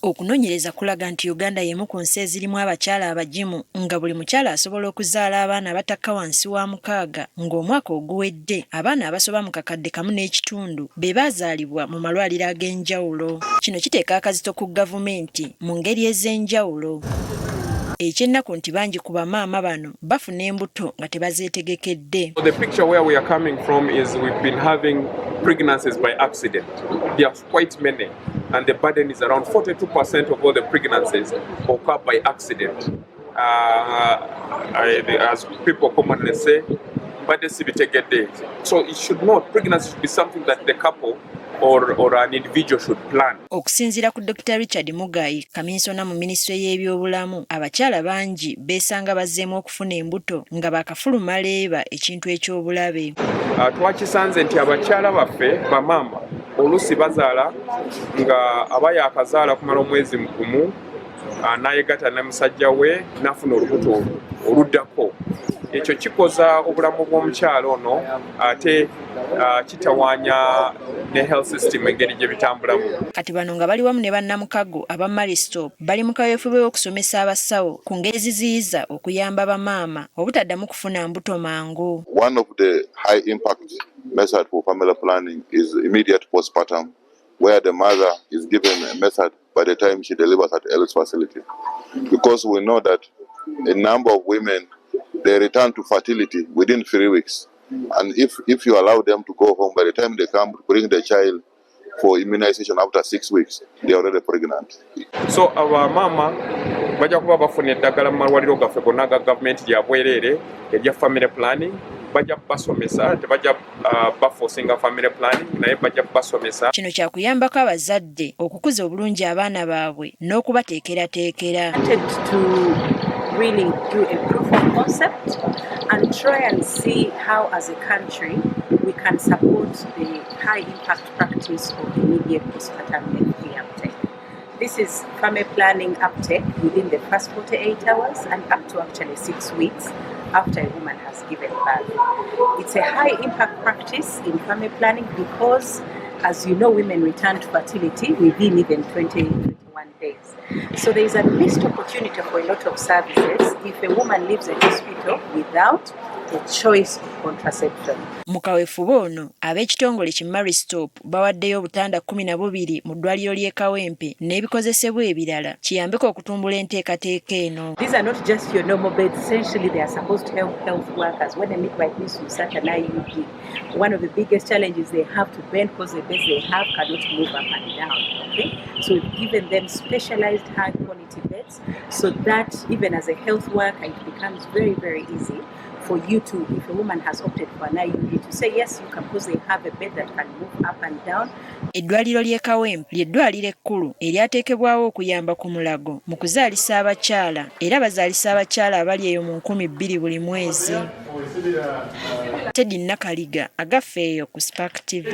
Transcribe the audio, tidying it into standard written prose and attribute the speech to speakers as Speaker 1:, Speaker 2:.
Speaker 1: Okunoonyereza kulaga nti Uganda y'emu ku nsi ezirimu abakyala abagimu nga buli mukyala asobola okuzaala abaana abatakka wansi wa 6 ng'omwaka oguwedde abaana abasoba mu kakadde kamu n'ekitundu be baazaalibwa mu malwaliro ag'enjawulo. Kino kiteeka akazito ku gavumenti mu ngeri ez'enjawulo. Ekyennaku nti bangi ku bamaama bano bafuna embuto nga tebazeetegekedde.
Speaker 2: The picture where we are coming from is we've been having pregnancies by accident. There are quite many, and the burden is around 42% of all the pregnancies occur by accident. As people commonly say, batandiseewo. So it should not, pregnancy should be something that the couple or an individual should plan.
Speaker 1: Okusinziira ku Dr. Richard Mugayi, kaminsona mu minisitule y'ebyobulamu, abakyala bangi beesanga bazzeemu okufuna embuto nga baakafuluma leeba ekintu eky'obulabe.
Speaker 2: Twakisanze nti abakyala baffe bamaama oluusi bazaala nga aba yaakazaala kumala omwezi gumu n'ayegatta ne musajja we n'afuna olubuto oluddako. Ekyo kikoza obulamu bw'omukyala ono ate kitawaanya ne health system engeri gye bitambulamu.
Speaker 1: Kati bano nga bali wamu ne bannamukago aba mariestope bali mu kaweefube w'okusomesa abasawo ku ngeri ziziyiza okuyamba bamaama obutaddamu kufuna mbuto mangu.
Speaker 3: One of the high impact method for family planning is immediate postpartum, where the mother is given a method by the time she delivers at Ellis facility. Because we know that a number of women, they return to fertility within 3 weeks. And if you allow them to go home, by the time they come to bring the child for immunization after 6 weeks, they are already pregnant.
Speaker 2: So our mama bajja kuba bafuna eddagala mu malwaliro gaffe gonna aga gavumenti lyabwereere erya family planning. Bajja basomesa, tebajja baforcinga family planning, naye bajja basomesa.
Speaker 1: Kino kyakuyambako abazadde okukuza obulungi abaana baabwe n'okubateekerateekera.
Speaker 4: Really do a proof of concept and try and see how as a country we can support the high impact practice of immediate postpartum FP uptake. This is family planning uptake within the first 48 hours and up to actually 6 weeks after a woman has given birth. It's a high impact practice in family planning because, as you know, women return to fertility within even 21 days. So there is a missed opportunity for a lot of services if a woman leaves a hospital without a choice of contraception.
Speaker 1: Mu kaweefube ono ab'ekitongole ki mariestope bawaddeyo obutanda 12 mu ddwaliro ly'e Kawempe n'ebikozesebwa ebirala kiyambeko okutumbula enteekateeka eno.
Speaker 4: These are not just your normal beds. Essentially, they are supposed to help health workers. When a midwife needs to start an IUD, one of the biggest challenges they have to bend because the beds they have cannot move up and down. Okay, so we've given them specialized high quality beds so that even as a health worker, it becomes very, very easy for you to, if a woman has opted for an IUD, to say yes, you can, because they have a bed that can move up and down.
Speaker 1: Eddwaliro ly'e Kawempe ly'eddwaliro ekkulu eryateekebwawo okuyamba ku mulago mu kuzaalisa abakyala era bazaalisa abakyala abali eyo mu 2,000 buli mwezi. Teddy Nakaliga, agafeeyo ku Spark TV.